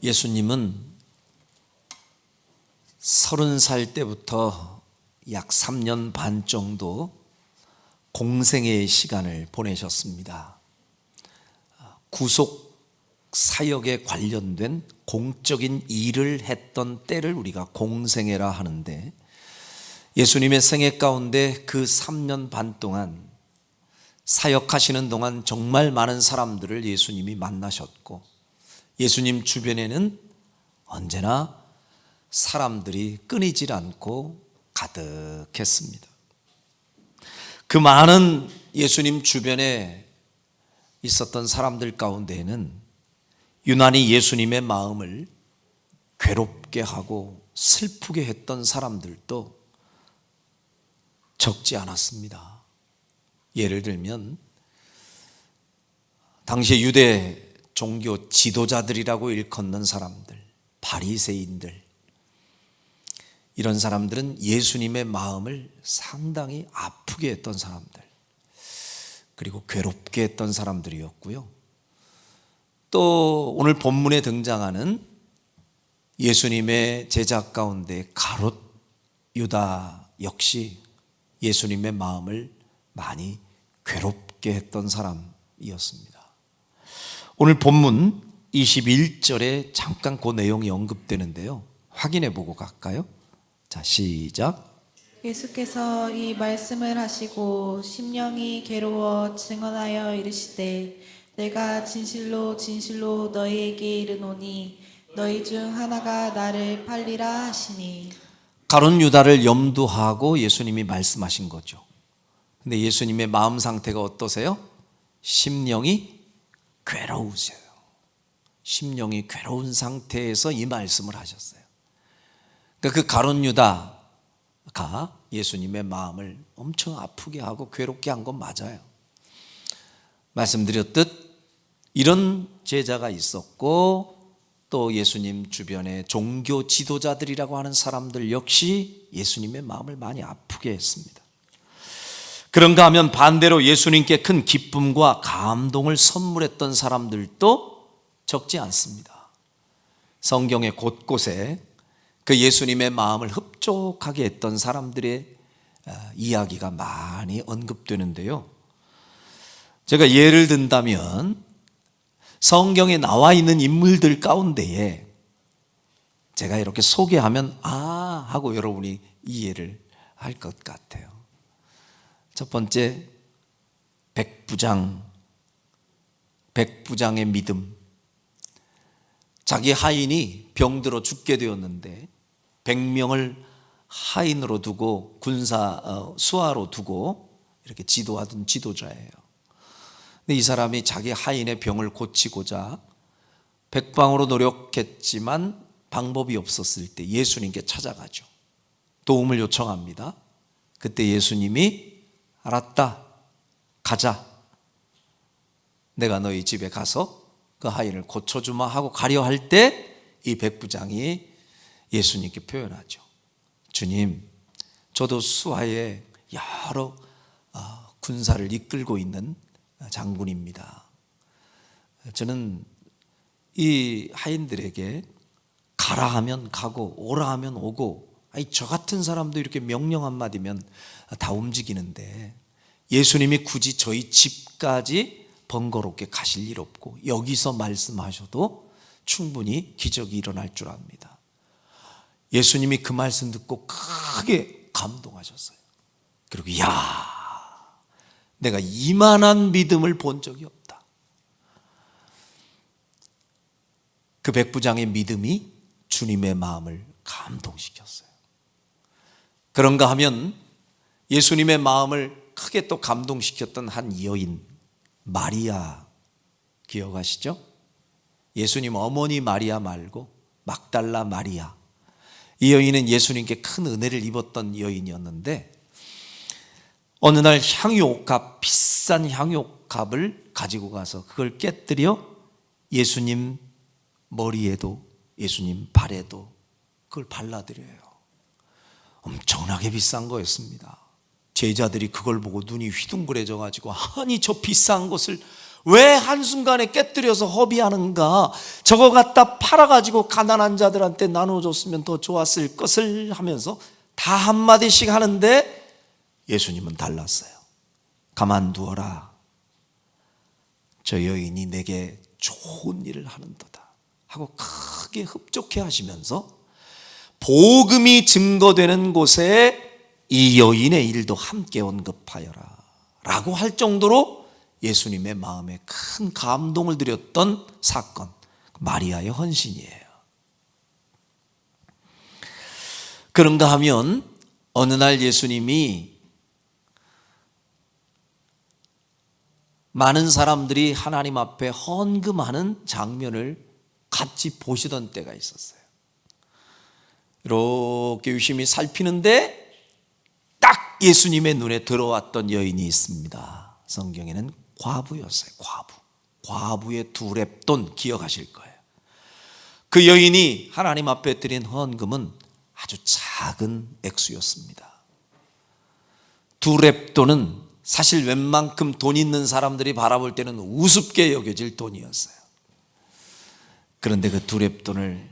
예수님은 30살 때부터 약 3년 반 정도 공생애의 시간을 보내셨습니다. 구속 사역에 관련된 공적인 일을 했던 때를 우리가 공생애라 하는데, 예수님의 생애 가운데 그 3년 반 동안 사역하시는 동안 정말 많은 사람들을 예수님이 만나셨고, 예수님 주변에는 언제나 사람들이 끊이질 않고 가득했습니다. 그 많은 예수님 주변에 있었던 사람들 가운데에는 유난히 예수님의 마음을 괴롭게 하고 슬프게 했던 사람들도 적지 않았습니다. 예를 들면 당시 유대 종교 지도자들이라고 일컫는 사람들, 바리새인들, 이런 사람들은 예수님의 마음을 상당히 아프게 했던 사람들, 그리고 괴롭게 했던 사람들이었고요. 또 오늘 본문에 등장하는 예수님의 제자 가운데 가롯 유다 역시 예수님의 마음을 많이 괴롭게 했던 사람이었습니다. 오늘 본문 21절에 잠깐 그 내용이 언급되는데요, 확인해 보고 갈까요? 자, 시작. 예수께서 이 말씀을 하시고 심령이 괴로워 증언하여 이르시되, 내가 진실로 진실로 너희에게 이르노니 너희 중 하나가 나를 팔리라 하시니. 가룟 유다를 염두하고 예수님이 말씀하신 거죠. 근데 예수님의 마음 상태가 어떠세요? 심령이 괴로우세요. 심령이 괴로운 상태에서 이 말씀을 하셨어요. 그러니까 그 가룟 유다가 예수님의 마음을 엄청 아프게 하고 괴롭게 한 건 맞아요. 말씀드렸듯 이런 제자가 있었고, 또 예수님 주변에 종교 지도자들이라고 하는 사람들 역시 예수님의 마음을 많이 아프게 했습니다. 그런가 하면 반대로 예수님께 큰 기쁨과 감동을 선물했던 사람들도 적지 않습니다. 성경의 곳곳에 그 예수님의 마음을 흡족하게 했던 사람들의 이야기가 많이 언급되는데요, 제가 예를 든다면 성경에 나와 있는 인물들 가운데에 제가 이렇게 소개하면 아 하고 여러분이 이해를 할 것 같아요. 첫 번째, 백부장의 믿음. 자기 하인이 병들어 죽게 되었는데 100명을 하인으로 두고 수하로 두고 이렇게 지도하던 지도자예요. 근데 이 사람이 자기 하인의 병을 고치고자 백방으로 노력했지만 방법이 없었을 때 예수님께 찾아가죠. 도움을 요청합니다. 그때 예수님이 알았다, 가자, 내가 너희 집에 가서 그 하인을 고쳐주마 하고 가려 할 때 이 백부장이 예수님께 표현하죠. 주님, 저도 수하에 여러 군사를 이끌고 있는 장군입니다. 저는 이 하인들에게 가라 하면 가고 오라 하면 오고, 저 같은 사람도 이렇게 명령 한마디면 다 움직이는데 예수님이 굳이 저희 집까지 번거롭게 가실 일 없고 여기서 말씀하셔도 충분히 기적이 일어날 줄 압니다. 예수님이 그 말씀 듣고 크게 감동하셨어요. 그리고 내가 이만한 믿음을 본 적이 없다. 그 백부장의 믿음이 주님의 마음을 감동시켰어요. 그런가 하면 예수님의 마음을 크게 또 감동시켰던 한 여인, 마리아 기억하시죠? 예수님 어머니 마리아 말고 막달라 마리아. 이 여인은 예수님께 큰 은혜를 입었던 여인이었는데, 어느 날 향유옥합, 비싼 향유옥합을 가지고 가서 그걸 깨뜨려 예수님 머리에도 예수님 발에도 그걸 발라드려요. 엄청나게 비싼 거였습니다. 제자들이 그걸 보고 눈이 휘둥그레져 가지고, 아니 저 비싼 것을 왜 한순간에 깨뜨려서 허비하는가? 저거 갖다 팔아가지고 가난한 자들한테 나눠줬으면 더 좋았을 것을 하면서 다 한마디씩 하는데 예수님은 달랐어요. 가만두어라. 저 여인이 내게 좋은 일을 하는도다 하고 크게 흡족해 하시면서 복음이 증거되는 곳에 이 여인의 일도 함께 언급하여라 라고 할 정도로 예수님의 마음에 큰 감동을 드렸던 사건, 마리아의 헌신이에요. 그런가 하면 어느 날 예수님이 많은 사람들이 하나님 앞에 헌금하는 장면을 같이 보시던 때가 있었어요. 이렇게 유심히 살피는데 딱 예수님의 눈에 들어왔던 여인이 있습니다. 성경에는 과부였어요. 과부의 두 렙돈 기억하실 거예요. 그 여인이 하나님 앞에 드린 헌금은 아주 작은 액수였습니다. 두 렙돈은 사실 웬만큼 돈 있는 사람들이 바라볼 때는 우습게 여겨질 돈이었어요. 그런데 그 두 렙돈을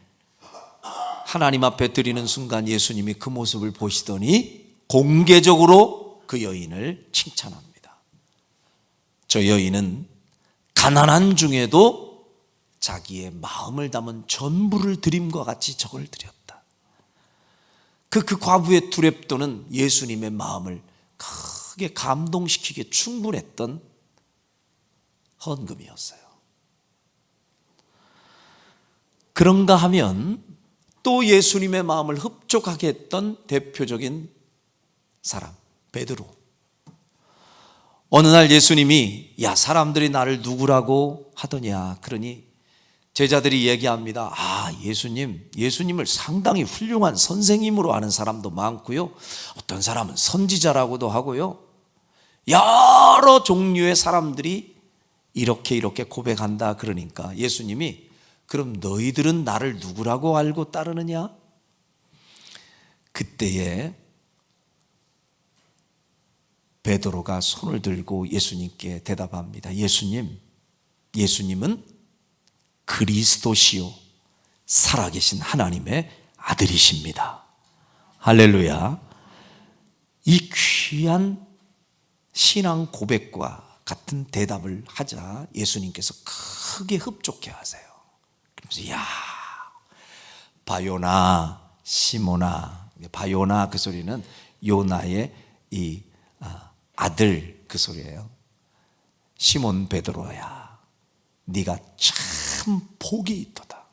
하나님 앞에 드리는 순간 예수님이 그 모습을 보시더니 공개적으로 그 여인을 칭찬합니다. 저 여인은 가난한 중에도 자기의 마음을 담은 전부를 드림과 같이 저걸 드렸다. 그 과부의 두 렙돈은 예수님의 마음을 크게 감동시키기에 충분했던 헌금이었어요. 그런가 하면 또 예수님의 마음을 흡족하게 했던 대표적인 사람, 베드로. 어느 날 예수님이 야, 사람들이 나를 누구라고 하더냐 그러니 제자들이 얘기합니다. 예수님을 상당히 훌륭한 선생님으로 아는 사람도 많고요, 어떤 사람은 선지자라고도 하고요, 여러 종류의 사람들이 이렇게 고백한다. 그러니까 예수님이 그럼 너희들은 나를 누구라고 알고 따르느냐? 그때에 베드로가 손을 들고 예수님께 대답합니다. 예수님은 그리스도시요 살아계신 하나님의 아들이십니다. 할렐루야. 이 귀한 신앙 고백과 같은 대답을 하자 예수님께서 크게 흡족해 하세요. 그래서 야, 바요나 시모나, 바요나 그 소리는 요나의 이 아들 그 소리예요. 시몬 베드로야, 네가 참 복이 있도다.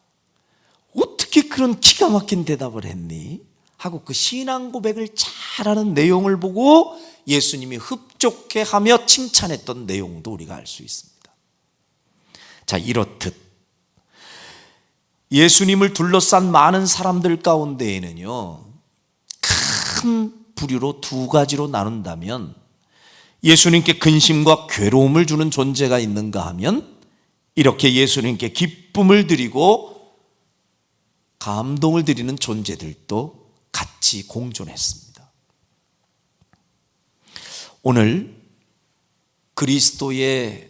어떻게 그런 기가 막힌 대답을 했니? 하고 그 신앙 고백을 잘하는 내용을 보고 예수님이 흡족해하며 칭찬했던 내용도 우리가 알 수 있습니다. 자, 이렇듯 예수님을 둘러싼 많은 사람들 가운데에는요, 큰 부류로 두 가지로 나눈다면 예수님께 근심과 괴로움을 주는 존재가 있는가 하면 이렇게 예수님께 기쁨을 드리고 감동을 드리는 존재들도 같이 공존했습니다. 오늘 그리스도의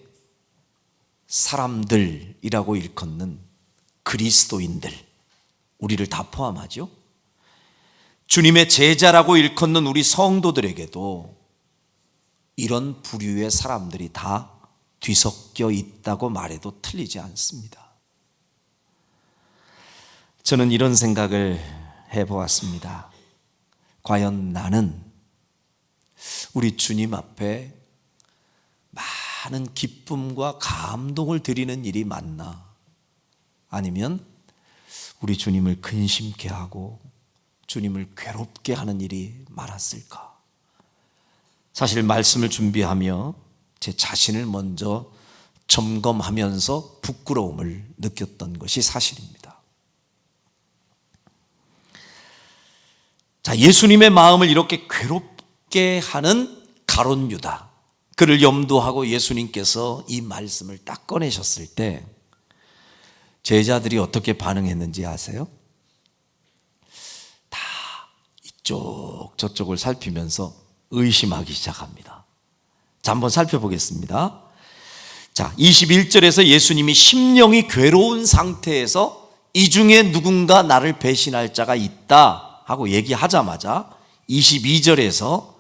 사람들이라고 일컫는 그리스도인들, 우리를 다 포함하죠. 주님의 제자라고 일컫는 우리 성도들에게도 이런 부류의 사람들이 다 뒤섞여 있다고 말해도 틀리지 않습니다. 저는 이런 생각을 해보았습니다. 과연 나는 우리 주님 앞에 많은 기쁨과 감동을 드리는 일이 많나? 아니면 우리 주님을 근심케 하고 주님을 괴롭게 하는 일이 많았을까? 사실 말씀을 준비하며 제 자신을 먼저 점검하면서 부끄러움을 느꼈던 것이 사실입니다. 자, 예수님의 마음을 이렇게 괴롭게 하는 가룟 유다, 그를 염두하고 예수님께서 이 말씀을 딱 꺼내셨을 때 제자들이 어떻게 반응했는지 아세요? 다 이쪽 저쪽을 살피면서 의심하기 시작합니다. 자, 한번 살펴보겠습니다. 자, 자, 21절에서 예수님이 심령이 괴로운 상태에서 이 중에 누군가 나를 배신할 자가 있다 하고 얘기하자마자 22절에서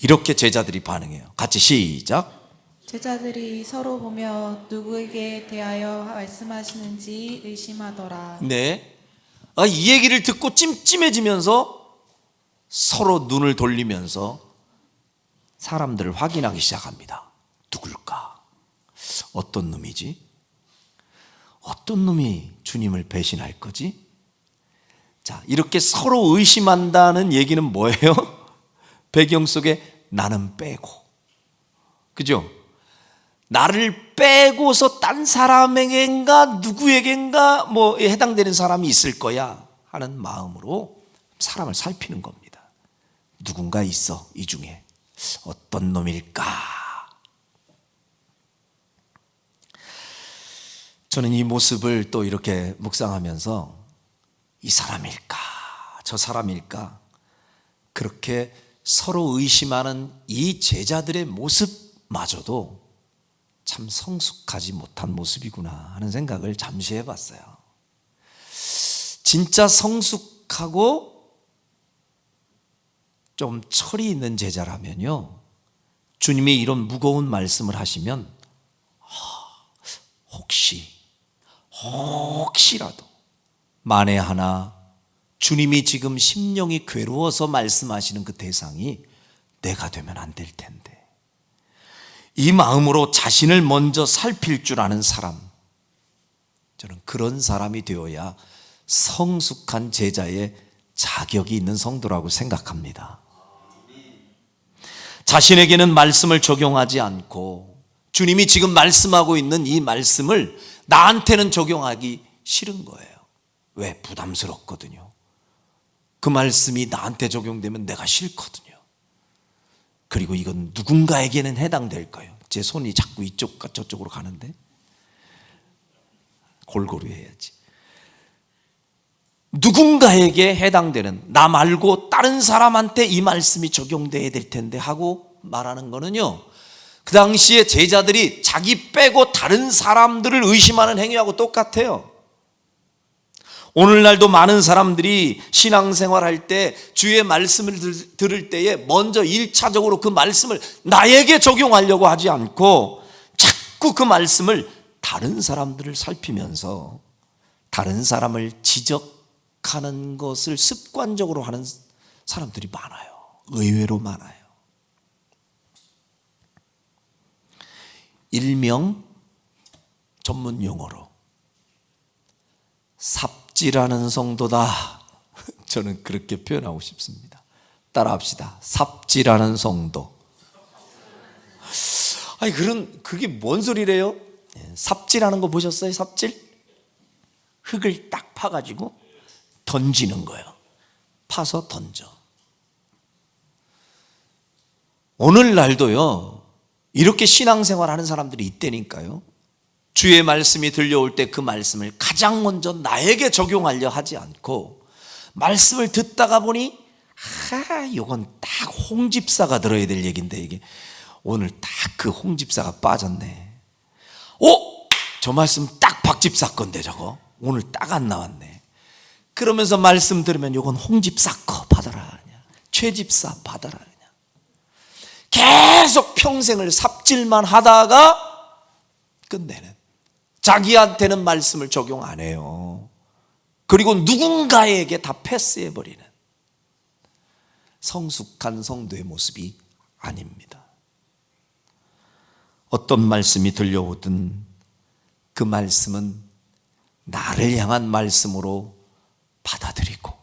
이렇게 제자들이 반응해요. 같이 시작. 제자들이 서로 보며 누구에게 대하여 말씀하시는지 의심하더라. 네. 이 얘기를 듣고 찜찜해지면서 서로 눈을 돌리면서 사람들을 확인하기 시작합니다. 누굴까? 어떤 놈이지? 어떤 놈이 주님을 배신할 거지? 자, 이렇게 서로 의심한다는 얘기는 뭐예요? 배경 속에 나는 빼고, 그죠? 나를 빼고서 딴 사람에겐가 누구에겐가 해당되는 사람이 있을 거야 하는 마음으로 사람을 살피는 겁니다. 누군가 있어, 이 중에. 어떤 놈일까? 저는 이 모습을 또 이렇게 묵상하면서 이 사람일까? 저 사람일까? 그렇게 서로 의심하는 이 제자들의 모습마저도 참 성숙하지 못한 모습이구나 하는 생각을 잠시 해봤어요. 진짜 성숙하고 좀 철이 있는 제자라면요, 주님이 이런 무거운 말씀을 하시면 혹시라도 만에 하나 주님이 지금 심령이 괴로워서 말씀하시는 그 대상이 내가 되면 안 될 텐데, 이 마음으로 자신을 먼저 살필 줄 아는 사람, 저는 그런 사람이 되어야 성숙한 제자의 자격이 있는 성도라고 생각합니다. 자신에게는 말씀을 적용하지 않고 주님이 지금 말씀하고 있는 이 말씀을 나한테는 적용하기 싫은 거예요. 왜? 부담스럽거든요. 그 말씀이 나한테 적용되면 내가 싫거든요. 그리고 이건 누군가에게는 해당될 거예요. 제 손이 자꾸 이쪽과 저쪽으로 가는데 골고루 해야지. 누군가에게 해당되는, 나 말고 다른 사람한테 이 말씀이 적용돼야 될 텐데 하고 말하는 거는요, 그 당시에 제자들이 자기 빼고 다른 사람들을 의심하는 행위하고 똑같아요. 오늘날도 많은 사람들이 신앙생활할 때 주의 말씀을 들을 때에 먼저 1차적으로 그 말씀을 나에게 적용하려고 하지 않고 자꾸 그 말씀을 다른 사람들을 살피면서 다른 사람을 지적하는 것을 습관적으로 하는 사람들이 많아요. 의외로 많아요. 일명 전문 용어로 삽질하는 성도다. 저는 그렇게 표현하고 싶습니다. 따라합시다. 삽질하는 성도. 아니, 그게 뭔 소리래요? 삽질하는 거 보셨어요? 삽질? 흙을 딱 파가지고 던지는 거예요. 파서 던져. 오늘날도요, 이렇게 신앙생활 하는 사람들이 있다니까요. 주의 말씀이 들려올 때 그 말씀을 가장 먼저 나에게 적용하려 하지 않고 말씀을 듣다가 보니 이건 딱 홍집사가 들어야 될 얘기인데 이게 오늘 딱 그 홍집사가 빠졌네. 저 말씀 딱 박집사 건데 저거 오늘 딱 안 나왔네. 그러면서 말씀 들으면 이건 홍집사 거 받아라, 최집사 받아라. 계속 평생을 삽질만 하다가 끝내는, 자기한테는 말씀을 적용 안 해요. 그리고 누군가에게 다 패스해버리는 성숙한 성도의 모습이 아닙니다. 어떤 말씀이 들려오든 그 말씀은 나를 향한 말씀으로 받아들이고,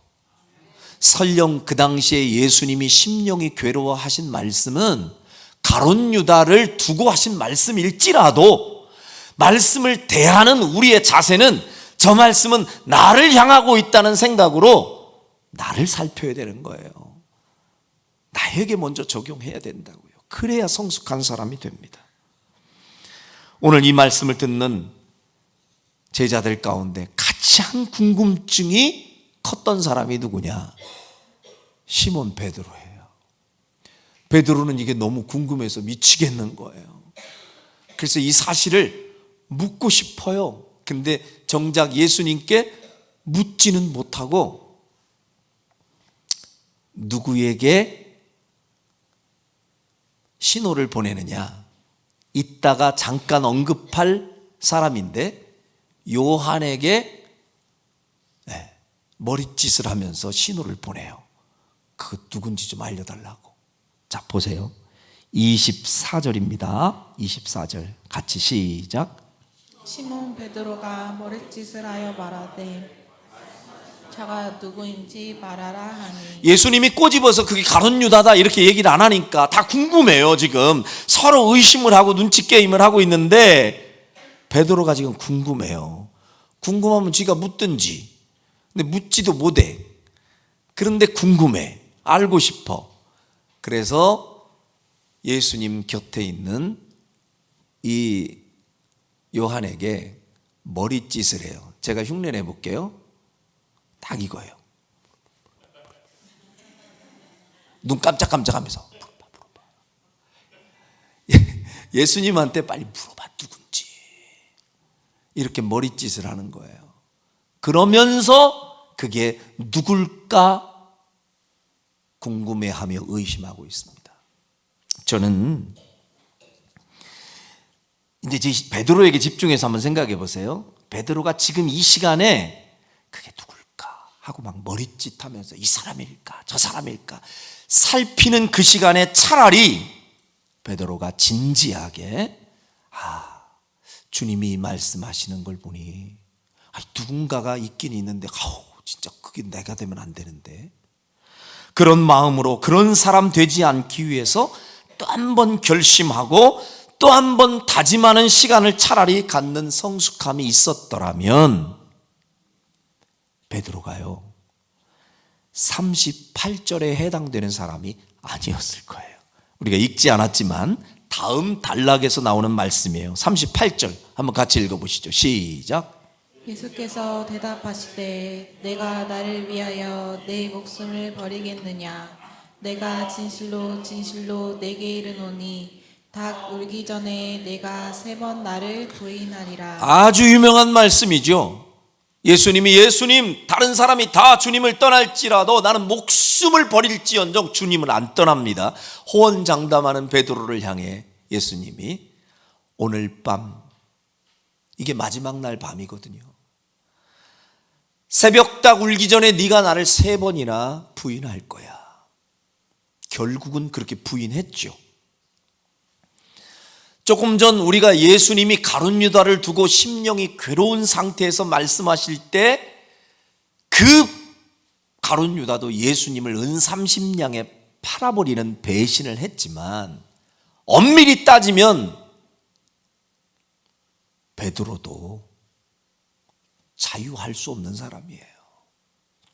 설령 그 당시에 예수님이 심령이 괴로워하신 말씀은 가룟 유다를 두고 하신 말씀일지라도 말씀을 대하는 우리의 자세는 저 말씀은 나를 향하고 있다는 생각으로 나를 살펴야 되는 거예요. 나에게 먼저 적용해야 된다고요. 그래야 성숙한 사람이 됩니다. 오늘 이 말씀을 듣는 제자들 가운데 가장 궁금증이 컸던 사람이 누구냐? 시몬 베드로예요. 베드로는 이게 너무 궁금해서 미치겠는 거예요. 그래서 이 사실을 묻고 싶어요. 근데 정작 예수님께 묻지는 못하고 누구에게 신호를 보내느냐, 이따가 잠깐 언급할 사람인데 요한에게 머릿짓을 하면서 신호를 보내요. 그거 누군지 좀 알려달라고. 자, 보세요. 24절입니다. 24절 같이 시작. 시몬 베드로가 머릿짓을 하여 말하되 자가 누구인지 말하라 하니 예수님이 꼬집어서 그게 가룟 유다다 이렇게 얘기를 안 하니까 다 궁금해요. 지금 서로 의심을 하고 눈치 게임을 하고 있는데 베드로가 지금 궁금해요. 궁금하면 지가 묻든지. 근데 묻지도 못해. 그런데 궁금해. 알고 싶어. 그래서 예수님 곁에 있는 이 요한에게 머릿짓을 해요. 제가 흉내 내볼게요. 딱 이거예요. 눈 깜짝깜짝하면서 예수님한테 빨리 물어봐 누군지. 이렇게 머릿짓을 하는 거예요. 그러면서 그게 누굴까 궁금해하며 의심하고 있습니다. 저는 이제 베드로에게 집중해서 한번 생각해 보세요. 베드로가 지금 이 시간에 그게 누굴까 하고 막 머릿짓하면서 이 사람일까 저 사람일까 살피는 그 시간에 차라리 베드로가 진지하게 주님이 말씀하시는 걸 보니 누군가가 있긴 있는데 진짜 그게 내가 되면 안 되는데, 그런 마음으로 그런 사람 되지 않기 위해서 또 한 번 결심하고 또 한 번 다짐하는 시간을 차라리 갖는 성숙함이 있었더라면 베드로가요 38절에 해당되는 사람이 아니었을 거예요. 우리가 읽지 않았지만 다음 단락에서 나오는 말씀이에요. 38절 한번 같이 읽어보시죠. 시작. 예수께서 대답하시되 내가 나를 위하여 내 목숨을 버리겠느냐. 내가 진실로 진실로 내게 이르노니 닭 울기 전에 내가 3번 나를 부인하리라. 아주 유명한 말씀이죠. 예수님 다른 사람이 다 주님을 떠날지라도 나는 목숨을 버릴지언정 주님은 안 떠납니다. 호언장담하는 베드로를 향해 예수님이 오늘 밤, 이게 마지막 날 밤이거든요. 새벽닭 울기 전에 네가 나를 3번이나 부인할 거야. 결국은 그렇게 부인했죠. 조금 전 우리가 예수님이 가룟 유다를 두고 심령이 괴로운 상태에서 말씀하실 때 그 가룟 유다도 예수님을 은삼십냥에 팔아버리는 배신을 했지만 엄밀히 따지면 베드로도 자유할 수 없는 사람이에요.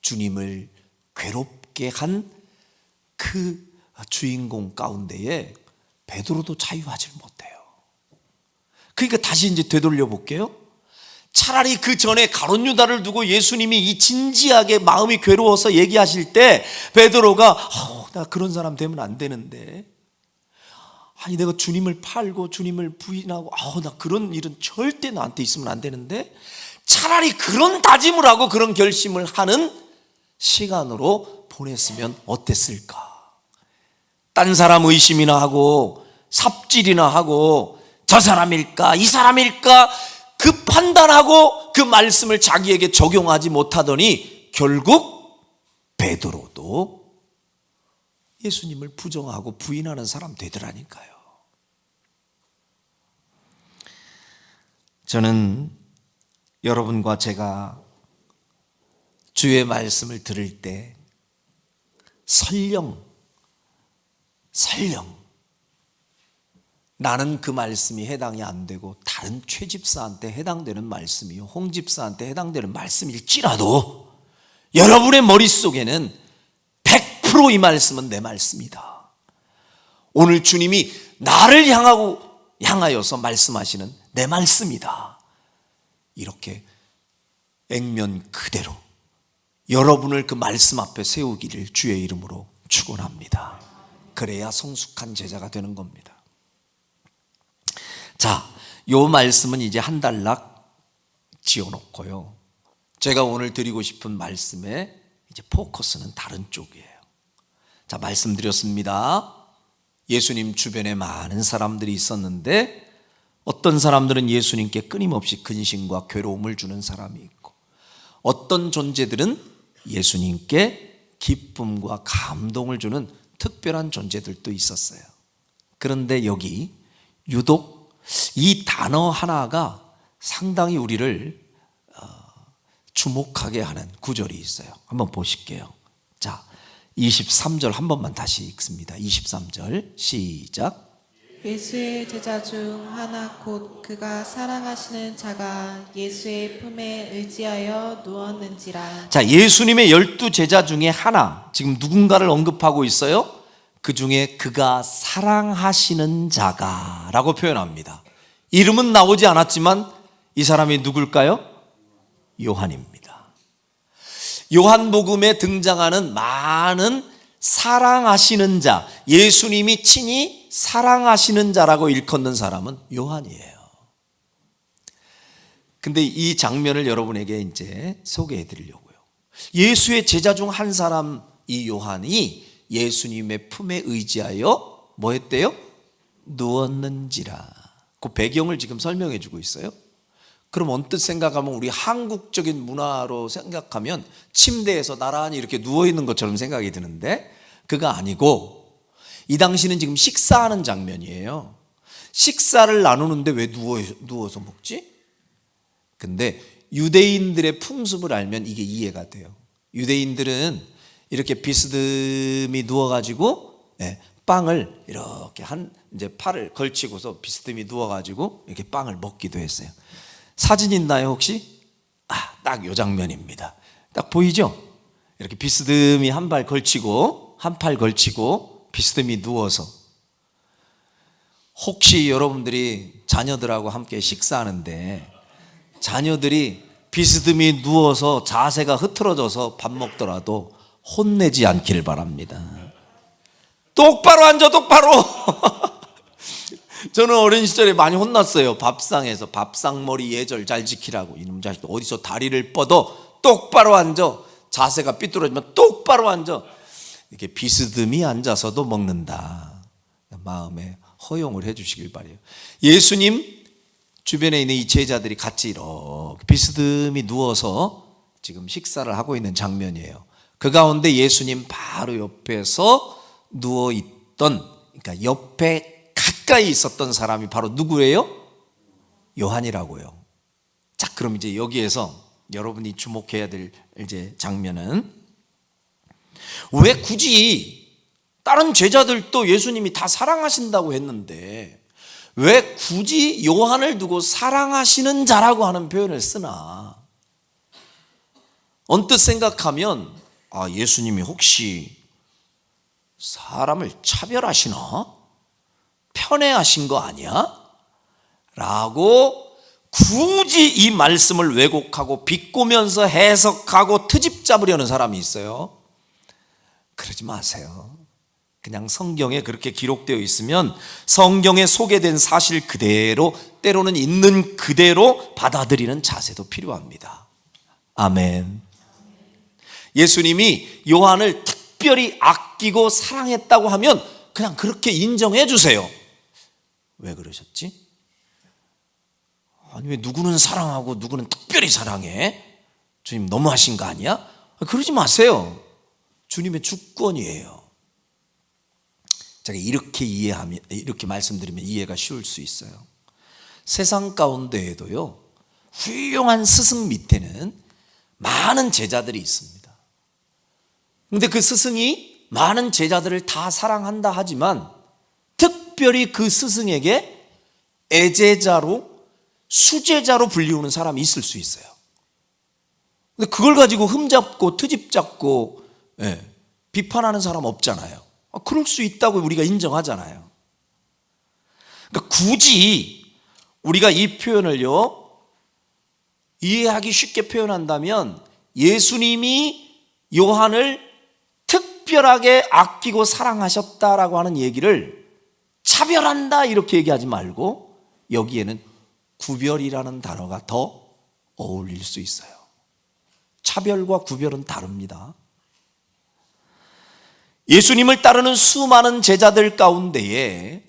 주님을 괴롭게 한 그 주인공 가운데에 베드로도 자유하지 못해요. 그러니까 다시 이제 되돌려 볼게요. 차라리 그 전에 가룟 유다를 두고 예수님이 이 진지하게 마음이 괴로워서 얘기하실 때 베드로가 나 그런 사람 되면 안 되는데, 아니 내가 주님을 팔고 주님을 부인하고 나 그런 일은 절대 나한테 있으면 안 되는데, 차라리 그런 다짐을 하고 그런 결심을 하는 시간으로 보냈으면 어땠을까. 딴 사람 의심이나 하고 삽질이나 하고 저 사람일까 이 사람일까 그 판단하고 그 말씀을 자기에게 적용하지 못하더니 결국 베드로도 예수님을 부정하고 부인하는 사람 되더라니까요. 저는 여러분과 제가 주의 말씀을 들을 때 설령 나는 그 말씀이 해당이 안 되고 다른 최 집사한테 해당되는 말씀이요 홍 집사한테 해당되는 말씀일지라도 여러분의 머릿속에는 100% 이 말씀은 내 말씀이다. 오늘 주님이 나를 향하여서 말씀하시는 내 말씀이다. 이렇게 액면 그대로 여러분을 그 말씀 앞에 세우기를 주의 이름으로 축원합니다. 그래야 성숙한 제자가 되는 겁니다. 자, 요 말씀은 이제 한 단락 지어놓고요. 제가 오늘 드리고 싶은 말씀의 이제 포커스는 다른 쪽이에요. 자, 말씀드렸습니다. 예수님 주변에 많은 사람들이 있었는데 어떤 사람들은 예수님께 끊임없이 근심과 괴로움을 주는 사람이 있고, 어떤 존재들은 예수님께 기쁨과 감동을 주는 특별한 존재들도 있었어요. 그런데 여기 유독 이 단어 하나가 상당히 우리를 주목하게 하는 구절이 있어요. 한번 보실게요. 자, 23절 한 번만 다시 읽습니다. 23절 시작. 예수의 제자 중 하나 곧 그가 사랑하시는 자가 예수의 품에 의지하여 누웠는지라. 자, 예수님의 12제자 중에 하나, 지금 누군가를 언급하고 있어요. 그 중에 그가 사랑하시는 자가 라고 표현합니다. 이름은 나오지 않았지만 이 사람이 누굴까요? 요한입니다. 요한복음에 등장하는 많은 사랑하시는 자, 예수님이 친히 사랑하시는 자라고 일컫는 사람은 요한이에요. 근데 이 장면을 여러분에게 이제 소개해 드리려고요. 예수의 제자 중 한 사람, 이 요한이 예수님의 품에 의지하여 뭐 했대요? 누웠는지라. 그 배경을 지금 설명해 주고 있어요. 그럼 언뜻 생각하면 우리 한국적인 문화로 생각하면 침대에서 나란히 이렇게 누워있는 것처럼 생각이 드는데 그가 아니고, 이 당시는 지금 식사하는 장면이에요. 식사를 나누는데 왜 누워서 먹지? 근데 유대인들의 풍습을 알면 이게 이해가 돼요. 유대인들은 이렇게 비스듬히 누워가지고 빵을 이렇게 이제 팔을 걸치고서 비스듬히 누워가지고 이렇게 빵을 먹기도 했어요. 사진 있나요 혹시? 딱 요 장면입니다. 딱 보이죠? 이렇게 비스듬히 한 발 걸치고 한 팔 걸치고 비스듬히 누워서. 혹시 여러분들이 자녀들하고 함께 식사하는데 자녀들이 비스듬히 누워서 자세가 흐트러져서 밥 먹더라도 혼내지 않길 바랍니다. 똑바로 앉아, 똑바로. 저는 어린 시절에 많이 혼났어요. 밥상에서 밥상머리 예절 잘 지키라고. 이놈 자식 어디서 다리를 뻗어 똑바로 앉아. 자세가 삐뚤어지면 똑바로 앉아. 이렇게 비스듬히 앉아서도 먹는다. 마음에 허용을 해 주시길 바라요. 예수님 주변에 있는 이 제자들이 같이 이렇게 비스듬히 누워서 지금 식사를 하고 있는 장면이에요. 그 가운데 예수님 바로 옆에서 누워있던, 그러니까 옆에 가까이 있었던 사람이 바로 누구예요? 요한이라고요. 자, 그럼 이제 여기에서 여러분이 주목해야 될 이제 장면은, 왜 굳이 다른 제자들도 예수님이 다 사랑하신다고 했는데 왜 굳이 요한을 두고 사랑하시는 자라고 하는 표현을 쓰나? 언뜻 생각하면 예수님이 혹시 사람을 차별하시나? 편애하신 거 아니야? 라고 굳이 이 말씀을 왜곡하고 비꼬면서 해석하고 트집 잡으려는 사람이 있어요. 그러지 마세요. 그냥 성경에 그렇게 기록되어 있으면 성경에 소개된 사실 그대로, 때로는 있는 그대로 받아들이는 자세도 필요합니다. 아멘. 예수님이 요한을 특별히 아끼고 사랑했다고 하면 그냥 그렇게 인정해 주세요. 왜 그러셨지? 아니, 왜 누구는 사랑하고 누구는 특별히 사랑해? 주님 너무하신 거 아니야? 그러지 마세요. 주님의 주권이에요. 제가 이렇게 말씀드리면 이해가 쉬울 수 있어요. 세상 가운데에도요, 훌륭한 스승 밑에는 많은 제자들이 있습니다. 그런데 그 스승이 많은 제자들을 다 사랑한다 하지만 특별히 그 스승에게 애제자로, 수제자로 불리우는 사람이 있을 수 있어요. 근데 그걸 가지고 흠잡고 트집 잡고 비판하는 사람 없잖아요. 그럴 수 있다고 우리가 인정하잖아요. 그러니까 굳이 우리가 이 표현을요, 이해하기 쉽게 표현한다면 예수님이 요한을 특별하게 아끼고 사랑하셨다라고 하는 얘기를 차별한다 이렇게 얘기하지 말고 여기에는 구별이라는 단어가 더 어울릴 수 있어요. 차별과 구별은 다릅니다. 예수님을 따르는 수많은 제자들 가운데에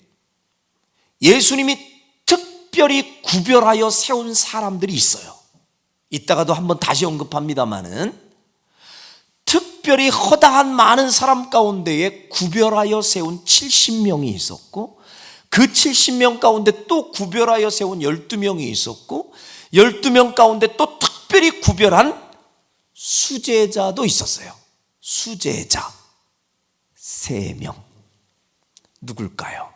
예수님이 특별히 구별하여 세운 사람들이 있어요. 이따가도 한번 다시 언급합니다마는 특별히 허다한 많은 사람 가운데에 구별하여 세운 70명이 있었고 그 70명 가운데 또 구별하여 세운 12명이 있었고 12명 가운데 또 특별히 구별한 수제자도 있었어요. 수제자 3명 누굴까요?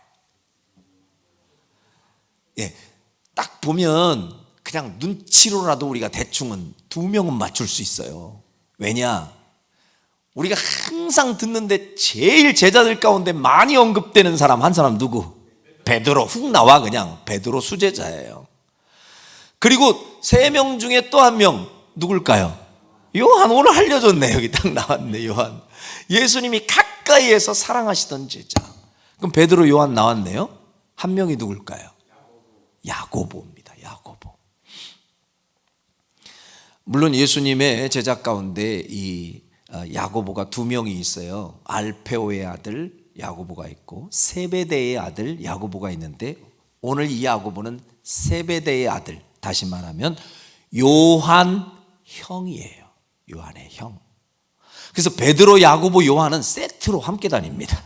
예, 딱 보면 그냥 눈치로라도 우리가 대충은 2명은 맞출 수 있어요. 왜냐? 우리가 항상 듣는데 제일 제자들 가운데 많이 언급되는 사람 한 사람 누구? 베드로. 훅 나와 그냥. 베드로 수제자예요. 그리고 3명 중에 또 1명 누굴까요? 요한. 오늘 알려줬네. 여기 딱 나왔네. 요한. 예수님이 가까이에서 사랑하시던 제자. 그럼 베드로, 요한 나왔네요. 1명이 누굴까요? 야고보입니다. 야고보. 물론 예수님의 제자 가운데 이 야고보가 2명이 있어요. 알페오의 아들 야고보가 있고 세베대의 아들 야고보가 있는데 오늘 이 야고보는 세베대의 아들, 다시 말하면 요한 형이에요. 요한의 형. 그래서 베드로, 야고보, 요한은 세트로 함께 다닙니다.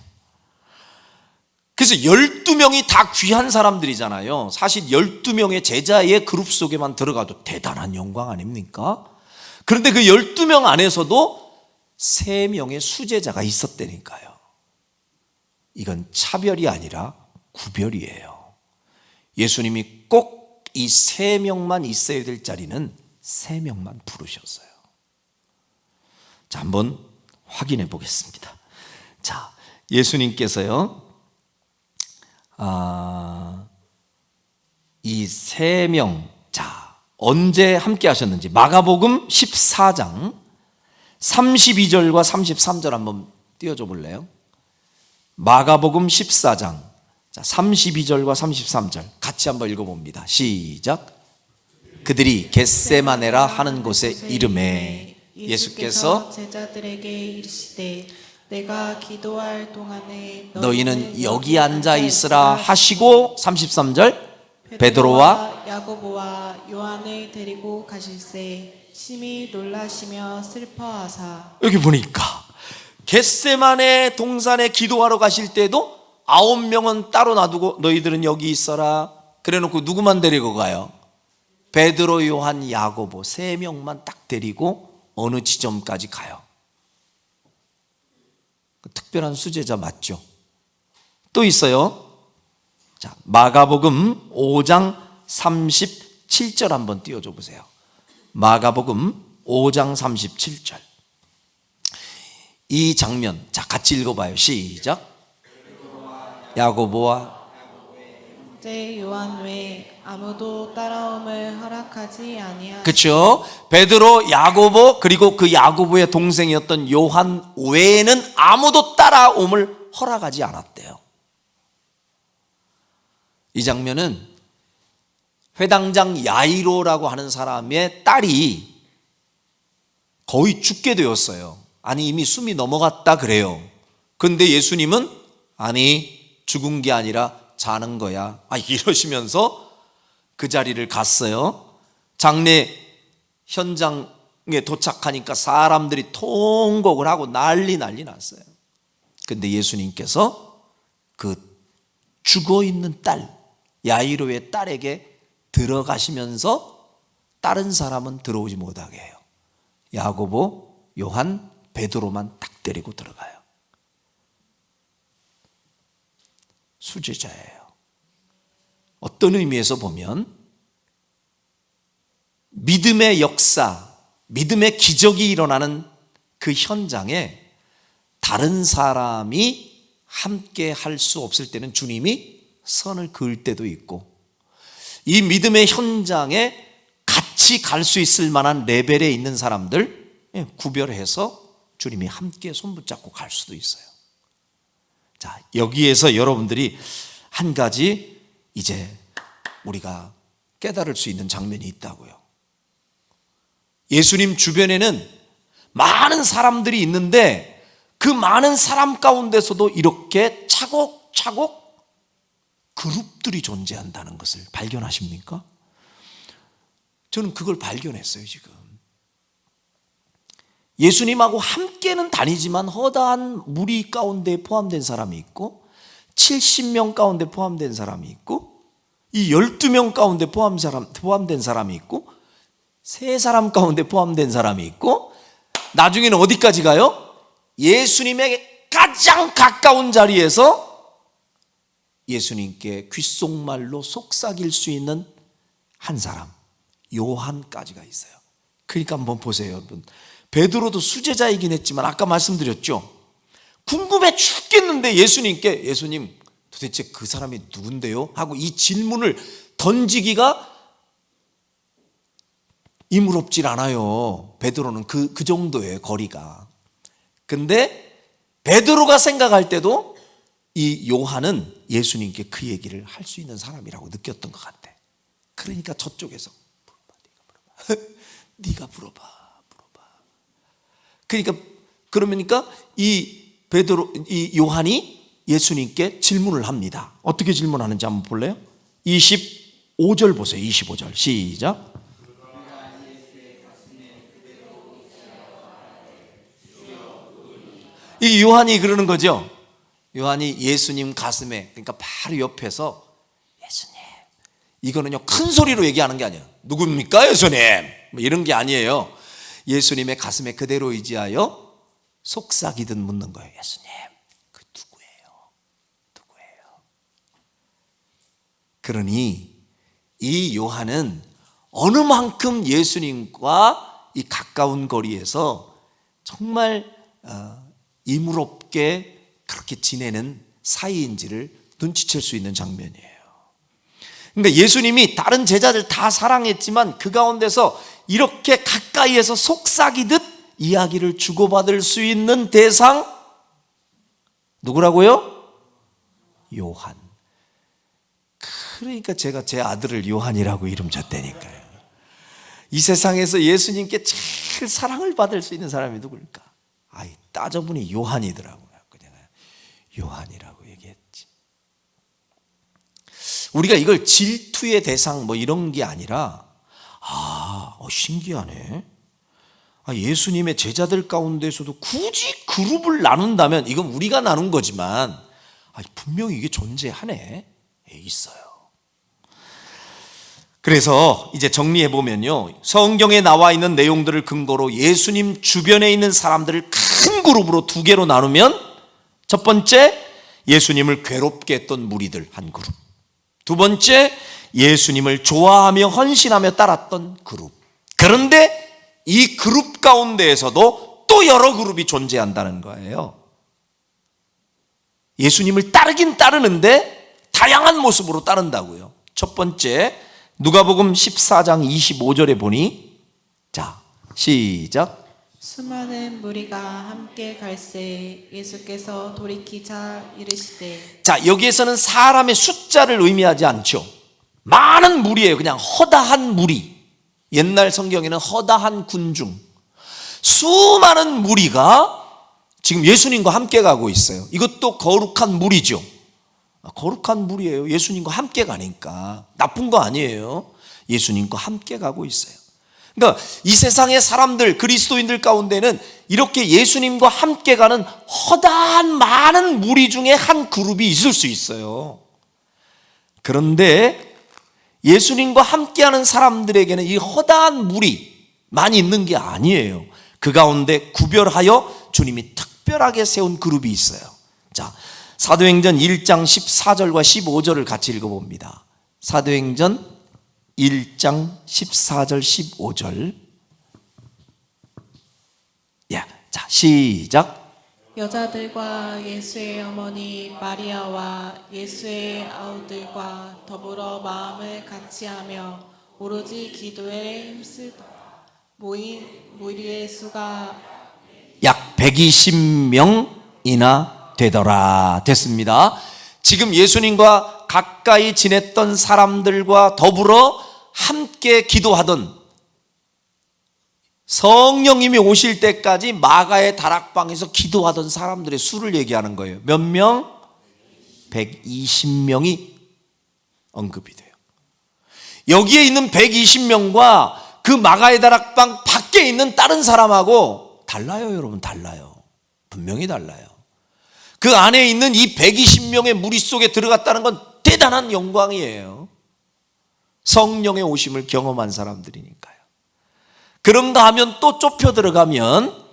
그래서 12명이 다 귀한 사람들이잖아요. 사실 12명의 제자의 그룹 속에만 들어가도 대단한 영광 아닙니까? 그런데 그 12명 안에서도 3명의 수제자가 있었다니까요. 이건 차별이 아니라 구별이에요. 예수님이 꼭 이 3명만 있어야 될 자리는 3명만 부르셨어요. 자, 한번 확인해 보겠습니다. 자, 예수님께서요, 이 3명, 자, 언제 함께 하셨는지 마가복음 14장 32절과 33절 한번 띄워줘 볼래요? 마가복음 14장 32절과 33절 같이 한번 읽어봅니다. 시작. 그들이 겟세마네라 하는 곳에 이름에 예수께서 제자들에게 이르시되 내가 기도할 동안에 너희는 여기 앉아 있으라 하시고 33절 베드로와 야고보와 요한을 데리고 가실새 심히 놀라시며 슬퍼하사. 여기 보니까 겟세마네 동산에 기도하러 가실 때도 9명은 따로 놔두고 너희들은 여기 있어라 그래놓고 누구만 데리고 가요? 베드로, 요한, 야고보 3명만 딱 데리고 어느 지점까지 가요. 특별한 수제자 맞죠? 또 있어요. 자, 마가복음 5장 37절 한번 띄워줘 보세요. 마가복음 5장 37절. 이 장면, 자, 같이 읽어봐요. 시작. 야고보와 제 요한 외에 아무도 따라옴을 허락하지 아니하시고. 그렇죠. 베드로, 야고보 그리고 그 야고보의 동생이었던 요한 외에는 아무도 따라옴을 허락하지 않았대요. 이 장면은 회당장 야이로라고 하는 사람의 딸이 거의 죽게 되었어요. 아니 이미 숨이 넘어갔다 그래요. 근데 예수님은 아니 죽은 게 아니라 자는 거야 이러시면서 그 자리를 갔어요. 장례 현장에 도착하니까 사람들이 통곡을 하고 난리 났어요. 근데 예수님께서 그 죽어있는 딸 야이로의 딸에게 들어가시면서 다른 사람은 들어오지 못하게 해요. 야고보, 요한, 베드로만 딱 데리고 들어가요. 수제자예요. 어떤 의미에서 보면 믿음의 역사, 믿음의 기적이 일어나는 그 현장에 다른 사람이 함께 할 수 없을 때는 주님이 선을 그을 때도 있고 이 믿음의 현장에 같이 갈 수 있을 만한 레벨에 있는 사람들 구별해서 주님이 함께 손붙잡고 갈 수도 있어요. 자, 여기에서 여러분들이 한 가지 이제 우리가 깨달을 수 있는 장면이 있다고요. 예수님 주변에는 많은 사람들이 있는데 그 많은 사람 가운데서도 이렇게 차곡차곡 그룹들이 존재한다는 것을 발견하십니까? 저는 그걸 발견했어요. 지금 예수님하고 함께는 다니지만 허다한 무리 가운데 포함된 사람이 있고 70명 가운데 포함된 사람이 있고 이 12명 가운데 포함된 사람이 있고 3사람 가운데 포함된 사람이 있고 나중에는 어디까지 가요? 예수님에게 가장 가까운 자리에서 예수님께 귓속말로 속삭일 수 있는 한 사람, 요한까지가 있어요. 그러니까 한번 보세요, 여러분. 베드로도 수제자이긴 했지만 아까 말씀드렸죠. 궁금해 죽겠는데 예수님께 예수님 도대체 그 사람이 누군데요? 하고 이 질문을 던지기가 이물없질 않아요. 베드로는 그 정도의 거리가. 근데 베드로가 생각할 때도 이 요한은 예수님께 그 얘기를 할 수 있는 사람이라고 느꼈던 것 같아. 그러니까 저쪽에서 네가 물어봐. 그러니까 이 요한이 예수님께 질문을 합니다. 어떻게 질문하는지 한번 볼래요? 25절 보세요. 25절 시작. 이 요한이 그러는 거죠. 요한이 예수님 가슴에, 그러니까 바로 옆에서 예수님, 이거는요 큰 소리로 얘기하는 게 아니에요. 누굽니까 예수님? 뭐 이런 게 아니에요. 예수님의 가슴에 그대로 의지하여 속삭이듯 묻는 거예요. 예수님, 그 누구예요? 그러니 이 요한은 어느 만큼 예수님과 이 가까운 거리에서 정말 이물없게 그렇게 지내는 사이인지를 눈치챌 수 있는 장면이에요. 그러니까 예수님이 다른 제자들 다 사랑했지만 그 가운데서 이렇게 가까이에서 속삭이듯 이야기를 주고받을 수 있는 대상 누구라고요? 요한. 그러니까 제가 제 아들을 요한이라고 이름 줬다니까요. 이 세상에서 예수님께 제일 사랑을 받을 수 있는 사람이 누굴까? 따져보니 요한이더라고요. 그냥 요한이라고 얘기했지. 우리가 이걸 질투의 대상 뭐 이런 게 아니라 신기하네. 예수님의 제자들 가운데서도 굳이 그룹을 나눈다면 이건 우리가 나눈 거지만 분명히 이게 존재하네. 있어요. 그래서 이제 정리해 보면요, 성경에 나와 있는 내용들을 근거로 예수님 주변에 있는 사람들을 큰 그룹으로 2개로 나누면 첫 번째, 예수님을 괴롭게 했던 무리들 한 그룹. 두 번째, 예수님을 좋아하며 헌신하며 따랐던 그룹. 그런데 이 그룹 가운데에서도 또 여러 그룹이 존재한다는 거예요. 예수님을 따르긴 따르는데 다양한 모습으로 따른다고요. 첫 번째, 누가복음 14장 25절에 보니, 자, 시작. 수많은 무리가 함께 갈새 예수께서 돌이키자 이르시되. 자, 여기에서는 사람의 숫자를 의미하지 않죠. 많은 무리예요. 그냥 허다한 무리. 옛날 성경에는 허다한 군중, 수많은 무리가 지금 예수님과 함께 가고 있어요. 이것도 거룩한 무리죠. 거룩한 무리예요. 예수님과 함께 가니까 나쁜 거 아니에요. 예수님과 함께 가고 있어요. 그러니까 이 세상의 사람들, 그리스도인들 가운데는 이렇게 예수님과 함께 가는 허다한 많은 무리 중에 한 그룹이 있을 수 있어요. 그런데 예수님과 함께하는 사람들에게는 이 허다한 무리만 있는 게 아니에요. 그 가운데 구별하여 주님이 특별하게 세운 그룹이 있어요. 자, 사도행전 1장 14절과 15절을 같이 읽어봅니다. 사도행전 1장 14절 15절. 자, 시작. 여자들과 예수의 어머니 마리아와 예수의 아우들과 더불어 마음을 같이하며 오로지 기도에 힘쓰다 모인 무리의 수가 약 120명이나 되더라. 됐습니다. 지금 예수님과 가까이 지냈던 사람들과 더불어 함께 기도하던 성령님이 오실 때까지 마가의 다락방에서 기도하던 사람들의 수를 얘기하는 거예요. 몇 명? 120명이 언급이 돼요. 여기에 있는 120명과 그 마가의 다락방 밖에 있는 다른 사람하고 달라요, 여러분. 달라요. 분명히 달라요. 그 안에 있는 이 120명의 무리 속에 들어갔다는 건 대단한 영광이에요. 성령의 오심을 경험한 사람들이니까요. 그런가 하면 또 좁혀 들어가면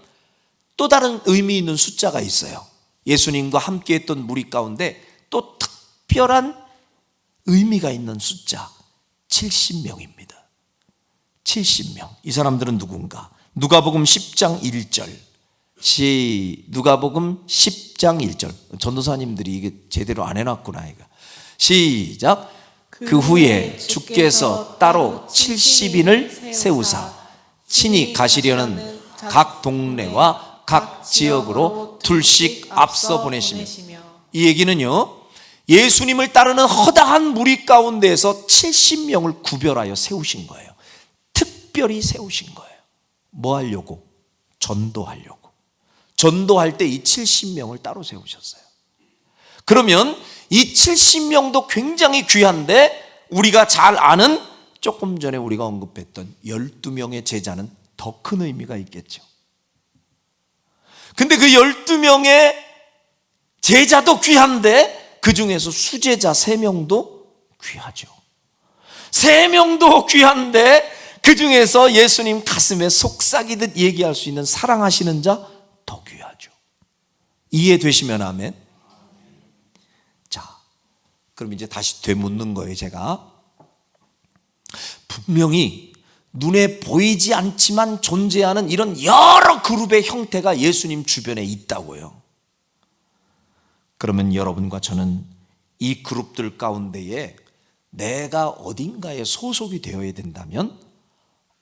또 다른 의미 있는 숫자가 있어요. 예수님과 함께 했던 무리 가운데 또 특별한 의미가 있는 숫자 70명입니다. 70명. 이 사람들은 누군가? 누가복음 10장 1절. 누가복음 10장 1절. 전도사님들이 이게 제대로 안 해놨구나. 이거. 시작. 그 후에 주께서 따로 70인을 세우사 친히 가시려는 각 동네와 각 지역으로 둘씩 앞서 보내시며, 이 얘기는요, 예수님을 따르는 허다한 무리 가운데에서 70명을 구별하여 세우신 거예요. 특별히 세우신 거예요. 뭐 하려고? 전도하려고. 전도할 때 이 70명을 따로 세우셨어요. 그러면 이 70명도 굉장히 귀한데 우리가 잘 아는 조금 전에 우리가 언급했던 12명의 제자는 더 큰 의미가 있겠죠. 근데 그 12명의 제자도 귀한데 그 중에서 수제자 3명도 귀하죠. 3명도 귀한데 그 중에서 예수님 가슴에 속삭이듯 얘기할 수 있는 사랑하시는 자 더 귀하죠. 이해되시면 아멘. 자, 그럼 이제 다시 되묻는 거예요. 제가 분명히 눈에 보이지 않지만 존재하는 이런 여러 그룹의 형태가 예수님 주변에 있다고요. 그러면 여러분과 저는 이 그룹들 가운데에 내가 어딘가에 소속이 되어야 된다면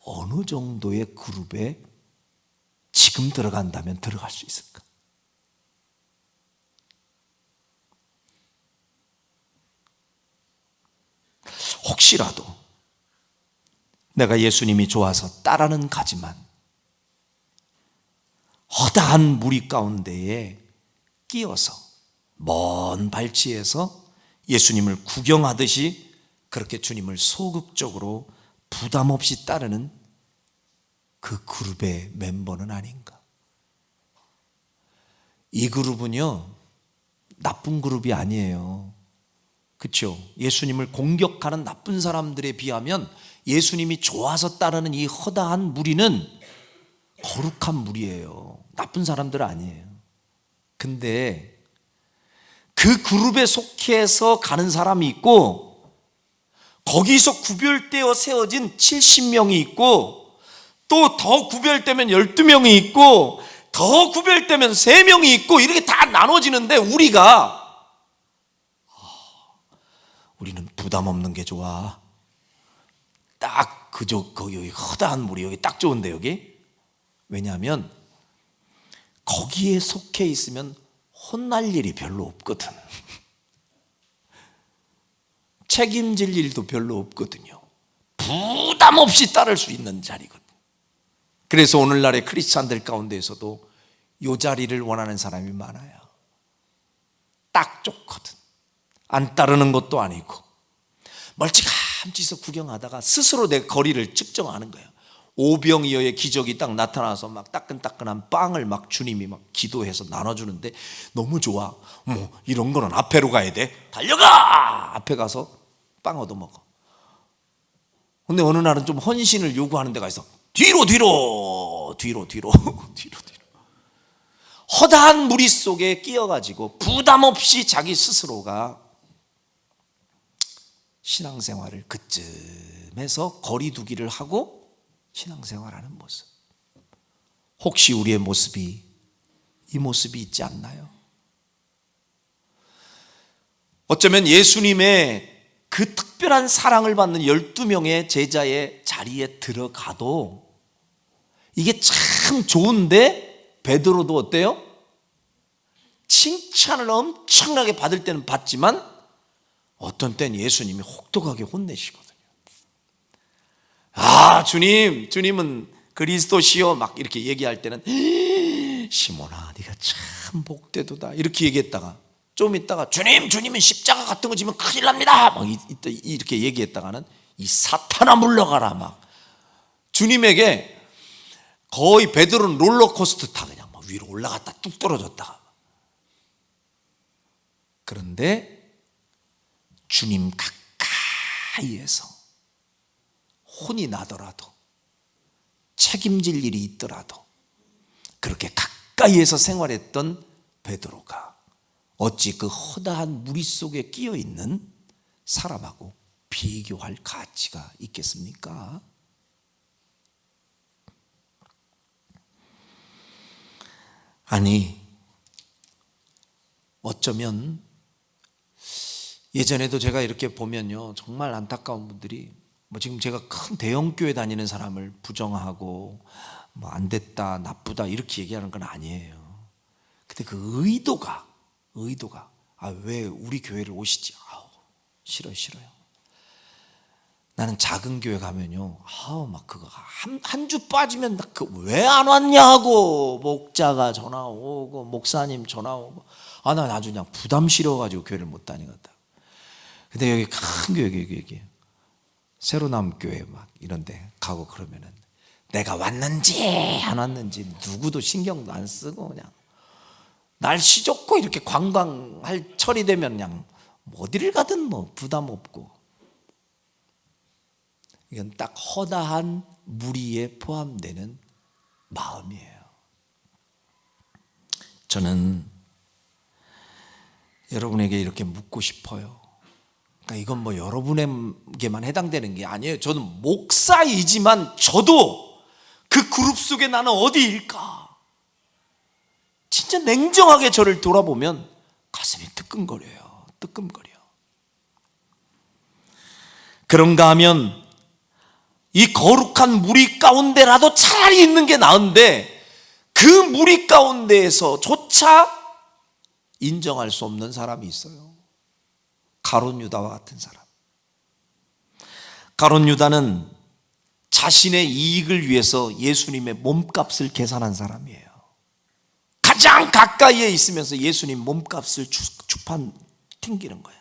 어느 정도의 그룹에 지금 들어간다면 들어갈 수 있을까? 혹시라도 내가 예수님이 좋아서 따라는 가지만 허다한 무리 가운데에 끼어서 먼 발치에서 예수님을 구경하듯이 그렇게 주님을 소극적으로 부담 없이 따르는 그 그룹의 멤버는 아닌가? 이 그룹은요, 나쁜 그룹이 아니에요. 그렇죠? 예수님을 공격하는 나쁜 사람들에 비하면 예수님이 좋아서 따르는 이 허다한 무리는 거룩한 무리예요. 나쁜 사람들 아니에요. 근데 그 그룹에 속해서 가는 사람이 있고 거기서 구별되어 세워진 70명이 있고 또 더 구별되면 12명이 있고 더 구별되면 3명이 있고 이렇게 다 나눠지는데 우리는 부담 없는 게 좋아. 딱 거기 여기 허다한 무리 여기 딱 좋은데 여기. 왜냐하면 거기에 속해 있으면 혼날 일이 별로 없거든. 책임질 일도 별로 없거든요. 부담 없이 따를 수 있는 자리거든. 그래서 오늘날의 크리스찬들 가운데에서도 이 자리를 원하는 사람이 많아요. 딱 좋거든. 안 따르는 것도 아니고 멀찌감치서 구경하다가 스스로 내 거리를 측정하는 거예요. 오병이어의 기적이 딱 나타나서 막 따끈따끈한 빵을 막 주님이 막 기도해서 나눠주는데 너무 좋아. 이런 거는 앞에로 가야 돼. 달려가! 앞에 가서 빵 얻어먹어. 근데 어느 날은 좀 헌신을 요구하는 데가 있어. 뒤로 허다한 무리 속에 끼어가지고 부담 없이 자기 스스로가 신앙생활을 그쯤에서 거리두기를 하고 신앙생활하는 모습. 혹시 우리의 모습이 이 모습이 있지 않나요? 어쩌면 예수님의 그 특별한 사랑을 받는 12명의 제자의 자리에 들어가도 이게 참 좋은데 베드로도 어때요? 칭찬을 엄청나게 받을 때는 받지만 어떤 때는 예수님이 혹독하게 혼내시거든요. 주님은 그리스도시요 막 이렇게 얘기할 때는 시몬아 네가 참 복되도다 이렇게 얘기했다가 좀 있다가 주님은 십자가 같은 거 지면 큰일 납니다 막 이렇게 얘기했다가는 이 사탄아 물러가라 막 주님에게 거의 베드로는 롤러코스터 타 그냥 막 위로 올라갔다 뚝 떨어졌다가 그런데 주님 가까이에서 혼이 나더라도 책임질 일이 있더라도 그렇게 가까이에서 생활했던 베드로가 어찌 그 허다한 무리 속에 끼어 있는 사람하고 비교할 가치가 있겠습니까? 아니, 어쩌면 예전에도 제가 이렇게 보면요 정말 안타까운 분들이 뭐 지금 제가 큰 대형 교회 다니는 사람을 부정하고 뭐 안 됐다 나쁘다 이렇게 얘기하는 건 아니에요. 근데 그 의도가 왜 우리 교회를 오시지? 싫어요. 나는 작은 교회 가면요 막 그거 한 주 빠지면 왜 안 왔냐고 목자가 전화 오고 목사님 전화 오고 난 아주 그냥 부담 싫어가지고 교회를 못 다니겠다. 근데 여기 큰 교회 여기 새로 나온 교회 막 이런데 가고 그러면은 내가 왔는지 안 왔는지 누구도 신경도 안 쓰고 그냥 날씨 좋고 이렇게 관광할 철이 되면 그냥 어디를 가든 뭐 부담 없고 이건 딱 허다한 무리에 포함되는 마음이에요. 저는 여러분에게 이렇게 묻고 싶어요. 그러니까 이건 뭐 여러분에게만 해당되는 게 아니에요. 저는 목사이지만 저도 그 그룹 속에 나는 어디일까? 진짜 냉정하게 저를 돌아보면 가슴이 뜨끔거려요. 그런가 하면 이 거룩한 무리 가운데라도 차라리 있는 게 나은데 그 무리 가운데에서조차 인정할 수 없는 사람이 있어요. 가룟 유다와 같은 사람. 가룟 유다는 자신의 이익을 위해서 예수님의 몸값을 계산한 사람이에요. 가장 가까이에 있으면서 예수님 몸값을 주판 튕기는 거예요.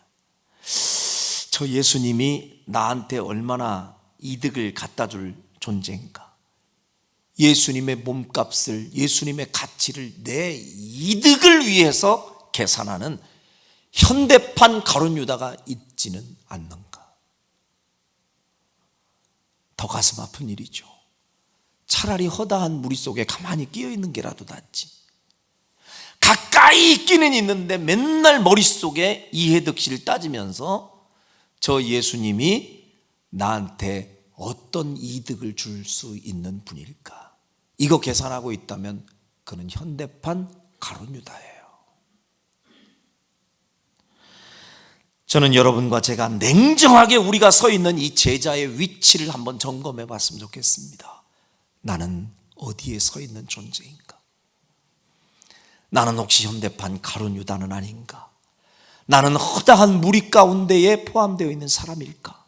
저 예수님이 나한테 얼마나 이득을 갖다 줄 존재인가? 예수님의 몸값을, 예수님의 가치를 내 이득을 위해서 계산하는 현대판 가룟 유다가 있지는 않는가? 더 가슴 아픈 일이죠. 차라리 허다한 무리 속에 가만히 끼어 있는 게라도 낫지. 가까이 있기는 있는데 맨날 머릿속에 이해득실 따지면서 저 예수님이 나한테 어떤 이득을 줄 수 있는 분일까? 이거 계산하고 있다면 그는 현대판 가룟 유다예요. 저는 여러분과 제가 냉정하게 우리가 서 있는 이 제자의 위치를 한번 점검해 봤으면 좋겠습니다. 나는 어디에 서 있는 존재인가? 나는 혹시 현대판 가룟 유다는 아닌가? 나는 허다한 무리 가운데에 포함되어 있는 사람일까?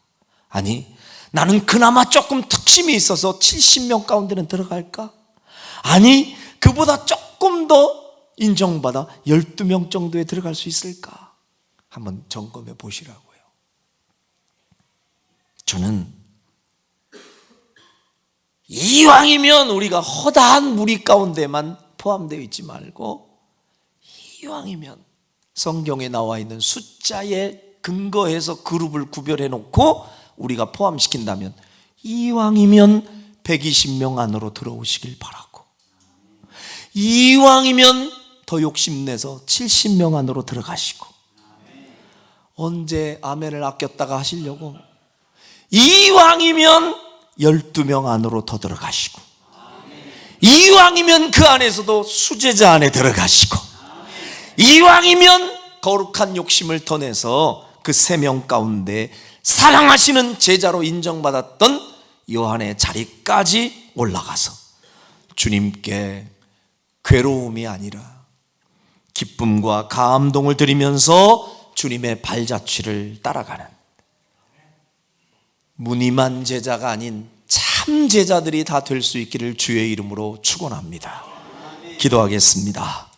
아니, 나는 그나마 조금 특심이 있어서 70명 가운데는 들어갈까? 아니, 그보다 조금 더 인정받아 12명 정도에 들어갈 수 있을까? 한번 점검해 보시라고요. 저는 이왕이면 우리가 허다한 무리 가운데만 포함되어 있지 말고 이왕이면 성경에 나와 있는 숫자에 근거해서 그룹을 구별해 놓고 우리가 포함시킨다면 이왕이면 120명 안으로 들어오시길 바라고, 이왕이면 더 욕심내서 70명 안으로 들어가시고, 언제 아멘을 아꼈다가 하시려고 이왕이면 12명 안으로 더 들어가시고, 이왕이면 그 안에서도 수제자 안에 들어가시고, 이왕이면 거룩한 욕심을 더 내서 그 3명 가운데 사랑하시는 제자로 인정받았던 요한의 자리까지 올라가서 주님께 괴로움이 아니라 기쁨과 감동을 드리면서 주님의 발자취를 따라가는 무늬만 제자가 아닌 참 참 제자들이 다 될 수 있기를 주의 이름으로 축원합니다. 기도하겠습니다.